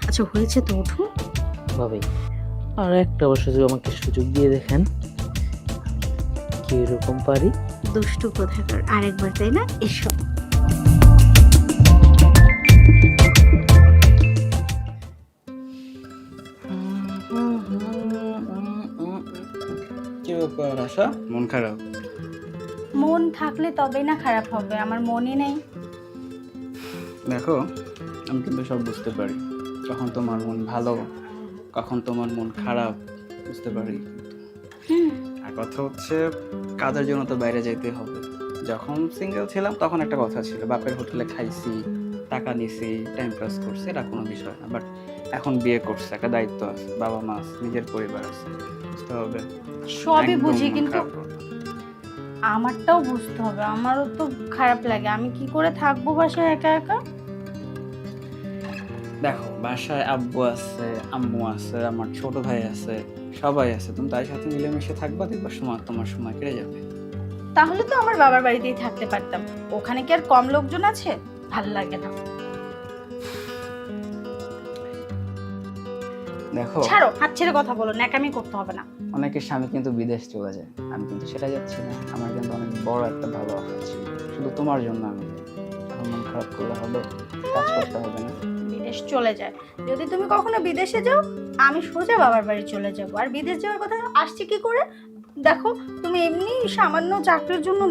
আচ্ছা হয়েছে তো, ওঠো। ভাবি আর একটা বছর যদি আমাকে সুযোগ দিয়ে দেখেন কিরকম পারি। দুষ্টু কোথাকার, আরেকবার তাই না? এসো। কি ব্যাপার আশা, মন খারাপ? মন থাকলে তবেই না খারাপ হবে, আমার মনই নেই। দেখো, আমি কিন্তু সব বুঝতে পারি, কখন তোমার মন ভালো, কখন তোমার মন খারাপ, বুঝতে পারি। আর কথা হচ্ছে, কাজের জন্য তো বাইরে যেতে হবে। যখন সিঙ্গেল ছিলাম তখন একটা কথা ছিল, বাপের হোটেলে খাইছি, টাকা নিছি, টাইম পাস করছি, এটা কোনো বিষয় না। বাট এখন বিয়ে করছে, একটা দায়িত্ব আছে, বাবা মা আছে, নিজের পরিবার আছে, বুঝতে হবে। সবই একদম বুঝি, মন কিন্তু খারাপ করো না। আমারটাও বুঝতে হবে। আমারও তো খারাপ লাগে, আমি কি করে থাকবো বাসায় একা একা? দেখো, বাসায় আব্বু আছে, আম্মু আছে, আমার ছোট ভাই আছে, সবাই আছে। তুমি তার সাথে মিলেমিশে থাকবা, দেখবা সময় তোমার সময় কেটে যাবে। তাহলে তো আমার বাবার বাড়িতেই থাকতে পারতাম। ওখানে কি আর কম লোকজন আছে? ভাল লাগে না। দেখো, ছাড়ো, হাত ছেড়ে কথা বলো, ন্যাকামি করতে হবে না। অনেকের স্বামী কিন্তু বিদেশ চলে যায়, আমি কিন্তু সেটা যাচ্ছি না। আমার কিন্তু অনেক বড় একটা ভালো অফার ছিল, শুধু তোমার জন্য আমি যাই। এখন মন খারাপ করলে হবে? কাজ করতে হবে না? বিদেশ চলে যায়, যদি তুমি কখনো বিদেশে যাও আমি সোজা বাবার বাড়ি চলে যাব। আর বিদেশ যাওয়ার কথা আসছে কি করে? দেখো, তুমি এমনি সামান্য চাকরির জন্য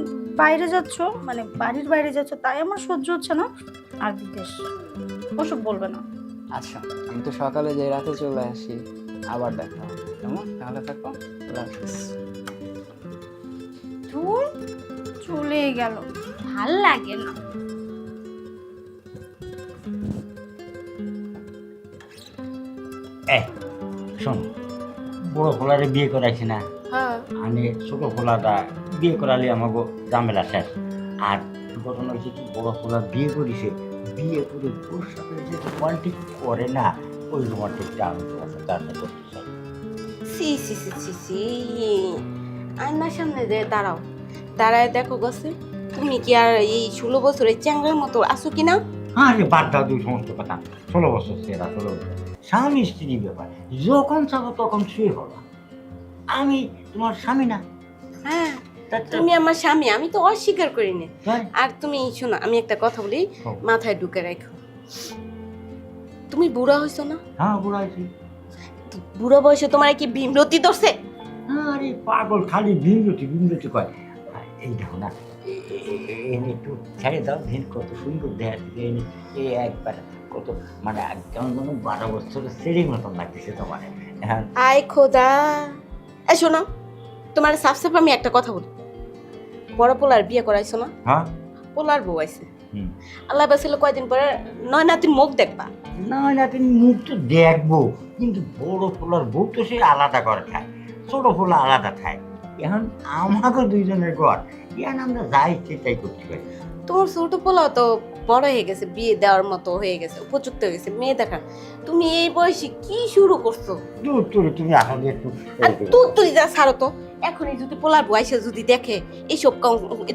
বাইরে যাচ্ছ, মানে বাড়ির বাইরে যাচ্ছ, তাই আমার সহ্য হচ্ছে না। আর বিদেশ ওসব বলবে না। আচ্ছা, আমি তো সকালে যাই, রাতে চলে আসি, আবার দেখা হবে, কেমন? তাহলে থাকো, রাখিস। ধুর, চলে গেল, ভাল লাগে না। শোন, বড় ফোলারে বিয়ে করাইছি না, হ্যাঁ, আমি ছোট ফোলাটা বিয়ে করালে আমাকে ঝামেলা শেষ। আর ঘটনা হয়েছে কি, বড় ফোলা বিয়ে করেছে, বিয়ে করে ওর সাথে যে রোমান্টিক করে না, ওই রোমান্টিকটা আমি তোমার সাথে আর করতে চাই। সি সি সি সি সি, আয়নার সামনে যে দাঁড়াও, দাঁড়ায় দেখো গছে, তুমি কি আর এই 16 বছরের চ্যাংড়ার মতো আছো কিনা? আরে বাদ দাও তুই সমস্ত কথা। 16 বছর সেরা, 16 বছর স্বামী স্ত্রী ব্যাপার, যখন চাবো তখন শুয়ে হলো। আমি তোমার স্বামী না? হ্যাঁ, তা- তুমি আমার স্বামী, আমি তো অস্বীকার করি না। হ্যাঁ। আর তুমি শোনো, আমি একটা কথা বলি, হ্যাঁ। মাথায় ঢুকে রাখো। তুমি বুড়া হইছো না? হ্যাঁ, বুড়াইছি। তো বুড়া বয়সে তোমার কি ভীমরতি ধরছে? আরে পাগল, খালি বিমরতি বিমরতি কয়। আর এই দেখো না, এনে একটু ছেড়ে দাও, দিন কত সুন্দর দেখা দিবে। এই একবার কত মানে একদম যেন 12 বছরের ছেলের মতন লাগতেছে তোমার। হ্যাঁ। আয় খোদা। এই শোনো, তোমার সাফ সাফ আমি একটা কথা বলি, বড় পোলার বিয়ে করাইছো না? হ্যাঁ। পোলার বউ আইছে, হুম। আল্লাহ বাসিল কয়দিন পরে নয় নাতির মুখ দেখবা। না না, তুমি মুখ তো দেখবো, কিন্তু বড় ফোলার বউ তো সে আলাদা করে খায়, ছোট ফোলা আলাদা খায়। এখন আমাকে দুইজনের ঘর, এখন আমরা যাই সেটাই করতে পারি। তোমার ছোট পোলাও তো বড় হয়ে গেছে, বিয়ে দেওয়ার মতো হয়ে গেছে, উপযুক্ত হয়ে গেছে মেয়ে দেখা। তুমি এই বয়সে কি শুরু করছো? দূর তোরে তুমি আসলে একটু আর তুই যা ছাড়ো তো, এখনই যদি পোলার বয়সে যদি দেখে এইসব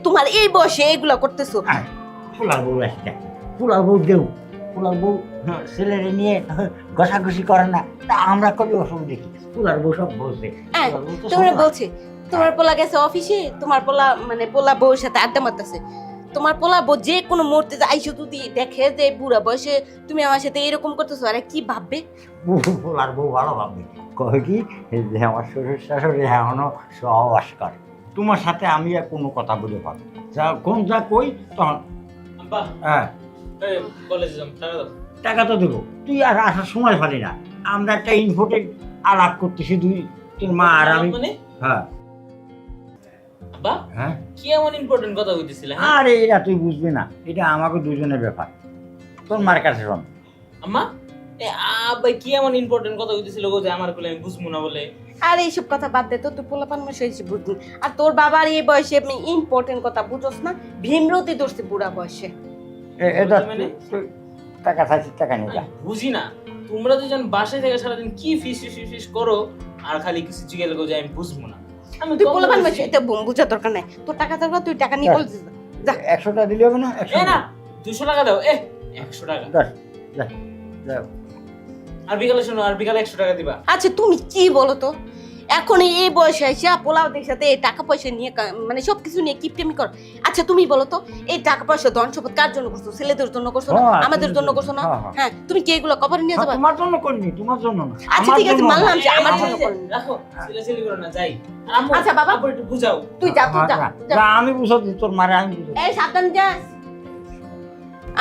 তোমার এই বয়সে এগুলা করতেছো। ফুলার বউ আসি দেখ, ফুলার বউ দেউ, ফুলার বউ ছেলেরে নিয়ে ঘষাঘষি করে না, তা আমরা কবি অসুখ দেখি। ফুলার বউ সব বলছে, হ্যাঁ, তোমরা বলছি তোমার পোলা গেছে অফিসে, তোমার পোলা মানে পোলা বউর সাথে আড্ডা মারতেছে। তোমার পোলা বউ যে কোনো মুহূর্তে আইসো যদি দেখে যে বুড়া বয়সে তুমি আমার সাথে এরকম করতেছো, আরে কি ভাববে? ফুলার বউ ভালো ভাববে, কয় কি যে আমার শ্বশুর শাশুড়ি এখনো সহবাস করে, তোমার সাথে আমি আর কোনো কথা বলে পাবো যা কোন যা কই তখন। হ্যাঁ, টাকা তো দেবো, তুই আর আসার সময় পালি না। আমরা একটা ইনফোটেক আলাপ করতেছি, তোর মা আর আমি। হ্যাঁ। আব্বা, হ্যাঁ, কি এমন ইম্পর্টেন্ট কথা কইতেছিলে? আরে এটা তুই বুঝবি না, এটা আমাকে দুজনের ব্যাপার, তোর মার কাছে শোন। আম্মা, আব্বা কি এমন ইম্পর্টেন্ট কথা কইতেছিল গো যে আমার কোলে আমি বুঝবো না বলে? আর এইসব কথা বাদ দে তো, তুই পোলা পান মাসে এসে বুঝবি। আর তোর বাবার এই বয়সে আপনি ইম্পর্টেন্ট কথা বুঝোস না, ভীমরতি ধরছে বুড়া বয়সে। এটা মানে? তুই টাকা চাইছিস, টাকা নিয়ে যা। বুঝি না, তোমরা দুজন বাসায় থেকে সারাদিন কি ফিস করো, আর খালি কিছু জিজ্ঞেস গো যে আমি বুঝবো না। আমি তুই কম পোলা পান বলছি। মাসে এটা বুঝার দরকার নাই। তোর টাকা দরকার, তুই টাকা নিয়ে বল যা। 100 টাকা দিলে হবে না? 100 এ না, 200 টাকা দাও। 100 টাকা। দশ, যা, যা। আর বিকালে শোনো, আর বিকালে 100 টাকা দিবা। আচ্ছা তুমি কি বলো তো, এখন এই বয়সে এসে পোলাওদের সাথে এই টাকা পয়সা নিয়ে মানে সবকিছু নিয়ে কিপটেমি কর। আচ্ছা তুমি বলো তো, এই টাকা পয়সা ধন সম্পদ কার জন্য করছো? ছেলেদের জন্য করছো না? হ্যাঁ, আমাদের জন্য করছো না? হ্যাঁ, হ্যাঁ। হ্যাঁ, তুমি কি এগুলো কভারে নিয়ে যাবা? তোমার জন্য করিনি, তোমার জন্য না। আচ্ছা আমার ঠিক আছে, জন্য না। মানলাম যে আমার এই, জন্য এই, করেনি। রাখো, ছেলে করো না, যাই। আর আম্মু, আচ্ছা, বাবা। আব্বু একটু বুঝাও। তুই যা, তুই যা, যা। না, আমি বুঝাচ্ছি, তোর মারে আমি বুঝাচ্ছি। এই সাবধান যাস।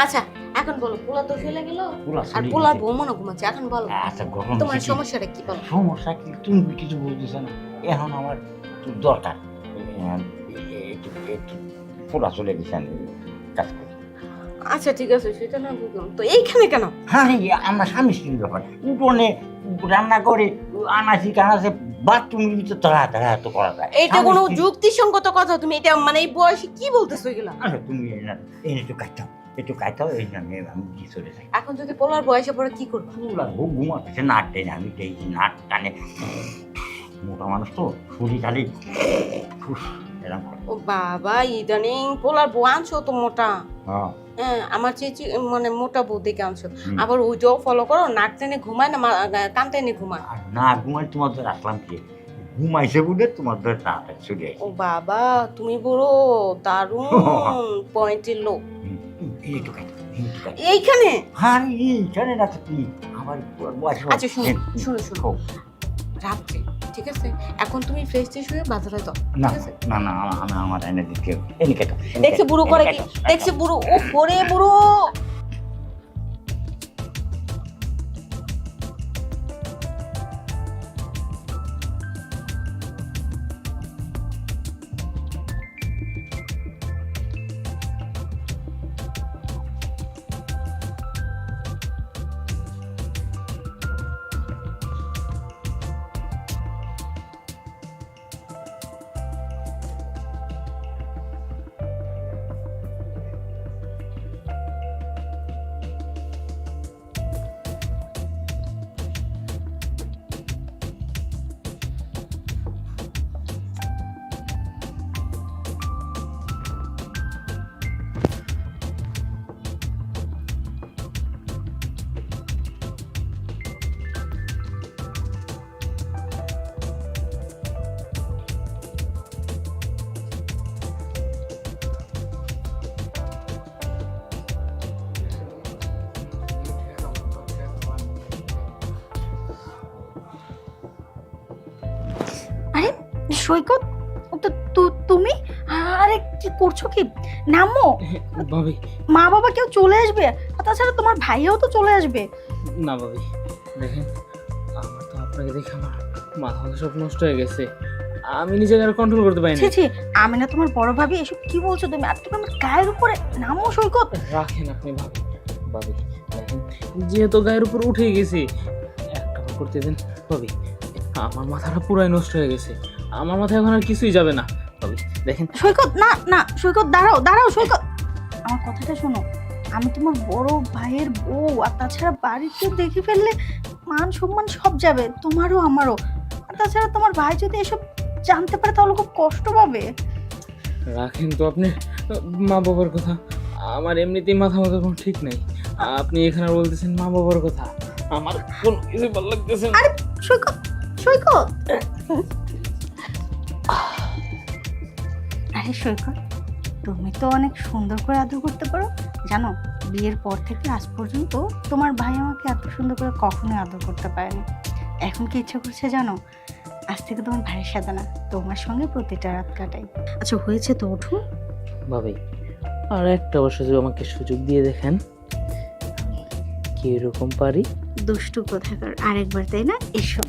আচ্ছা এখন বলো, পোলা তো চলে গেল পোলা আর চলে পোলার গেছে। বউ মনে ঘুমাচ্ছে, এখন বলো আচ্ছা, গরম তোমার হচ্ছে কি? সমস্যাটা কি বলো? সমস্যা কি, তুমি কিছু বলতেছ না। এখন আমার একটু দরকার, একটু পোলা চলে গেছে, আমি কাজ করি। আচ্ছা ঠিক আছে, সেটা না বুঝলাম, তো এইখানে কেন? হ্যাঁ, আমার স্বামী স্ত্রীর ব্যাপার। উঠোনে রান্না করে আনাচি কানাচে বাথরুমের ভিতরে তাড়া তো করা যায়। এইটা কোনো যুক্তিসঙ্গত কথা? তুমি এটা মানে এই বয়সে কি বলতেছো এগুলা? আচ্ছা, তুমি একটু কাটাও, এই জন্য আমি দিয়ে চলে যাই। এখন যদি পোলার বয়সে পড়ে কি করবা? পোলা ঘুমাতেছে, নাট টেনে, আমি দেখছি নাট টানে। মোটা মানুষ তো, শরীর খালি এরকম করে। ও বাবা, ইদানিং পোলার বউ আনছো তো মোটা। হ্যাঁ, হ্যাঁ, আমার চেয়ে মানে মোটা বউ দেখে আনছো। হুম। আবার ওইটাও ফলো করো, নাক টেনে ঘুমায় না কান টেনে ঘুমায়। আর না ঘুমাই তোমার ধরে আসলাম কি, ঘুমাইছে বলে তোমার ধরে তাড়াতাড়ি চলে আসে। ও বাবা, তুমি বড় দারুণ পয়েন্টের লোক। একটু কাটা, একটু কাটা। এইখানে হ্যাঁ, এইখানে না তো কি আমার বয়স। আচ্ছা শুনো রাত্রে, ঠিক আছে? এখন তুমি ফ্রেশ ট্রেশ হয়ে বাজারে যাও, না ঠিক আছে? না না, আমার এনে দিতে হবে। এনে কেটো, দেখছে বুড়ো করে কি, দেখছে বুড়ো, ও করে বুড়ো। আরে সৈকত, তুমি আরে কি করছো কি? নামো, ভাবি, মা বাবা কেউ চলে আসবে, আর তাছাড়া তোমার ভাইয়াও তো চলে আসবে। না ভাবি, দেখেন আমার তো আপনাকে দেখে আমার মাথা সব নষ্ট হয়ে গেছে। আমি নিজেকে আর কন্ট্রোল করতে পারি না। ছি, আমি না তোমার বড় ভাবি, এসব কি বলছো তুমি? আর তুমি আমার গায়ের উপরে নামো সৈকত। রাখেন আপনি ভাবি, দেখেন যেহেতু গায়ের উপর উঠে গেছি, একটা করতে দেন ভাবি। আমার মাথাটা পুরাই নষ্ট হয়ে গেছে, আমার মাথায় এখন আর কিছুই যাবে না ভাবি। দেখেন সৈকত, না সৈকত, দাঁড়াও সৈকত, আমার কথাটা শোনো। আমি তোমার বড় ভাইয়ের বউ, আর তাছাড়া বাড়িতে দেখে ফেললে মান সম্মান সব যাবে, তোমারও আমারও। আর তাছাড়া তোমার ভাই যদি এসব জানতে পারে তাহলে খুব কষ্ট পাবে। রাখেন তো আপনি মা বাবার কথা। আমার এমনিতেই মাথা কোনো ঠিক নাই, আপনি এখানে বলতেছেন মা বাবার কথা। আমার কোনো কিছু ভালো লাগতেছে না। আরে সৈকত, আরে সৈকত, তুমি তো অনেক সুন্দর করে আদর করতে পারো, জানো? বিয়ের পর থেকে আজ পর্যন্ত তোমার ভাই আমাকে এত সুন্দর করে কখনোই আদর করতে পারেনি। এখন কি ইচ্ছা করছে জানো? আজ থেকে তোমার ভাইয়ের সাথে না, তোমার সঙ্গে প্রতিটা রাত কাটাই। আচ্ছা হয়েছে তো, ওঠো। ভাবি, আর একটা বছর যদি আমাকে সুযোগ দিয়ে দেখেন, কি এরকম পারি। দুষ্টু কোথাকার, আরেকবার তাই না? এসো।